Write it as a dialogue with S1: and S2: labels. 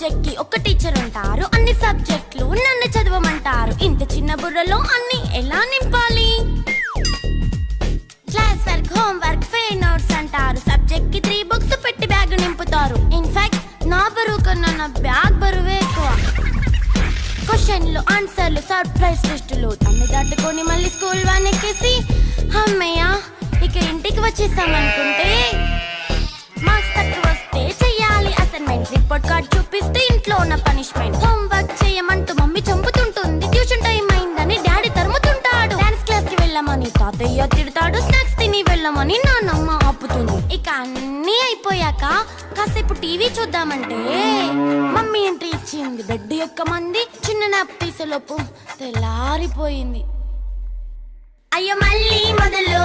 S1: Subject కి ఒక teacher ఉంటారు, అన్ని సబ్జెక్టులు నన్ను చదవమంటారు. ఇంత చిన్న బుర్రలో అన్ని ఎలా నింపాలి? Class work, home work, fair notes అంటారు. సబ్జెక్ట్ కి 3 బుక్స్ పెట్టి బ్యాగ్ నింపుతారు. ఇన్ఫాక్ట్ నా బరువు కన్నా నా బ్యాగ్ బరువే ఎక్కువ. క్వశ్చన్లు, ఆన్సర్లు, సర్ప్రైజ్ టెస్టులు తమ్మి దాటుకొని మళ్ళీ స్కూల్ వ్యాన్ ఎక్కేసి అమ్మయ్య ఇక ఇంటికి వచ్చేసామనుకుంటే మార్క్స్ తక్కువ వస్తే చెయ్యాలి అసైన్మెంట్. రిపోర్ట్ కార్డ్ చూపిస్తే ఇంట్లో ఉన్న పనిష్మెంట్. హోమ్ వర్క్ చేయమంటూ మమ్మీ చంపుతుంటుంది. ట్యూషన్ టైం అయిందని డాడీ తరుముతుంటాడు. డాన్స్ క్లాస్ కి వెళ్ళమని తాతయ్య తిడతాడు. స్నాక్స్ తిని వెళ్ళమని నాన్నమ్మ ఆపుతుంది. ఇక అన్నీ అయిపోయాక కాసేపు టీవీ చూద్దామంటే మమ్మీ ఎంట్రీ ఇచ్చింది. బెడ్ యొక్క మంది చిన్న నాప్ తీసేలోపు తెల్లారిపోయింది. అయ్యో మళ్ళీ మొదలు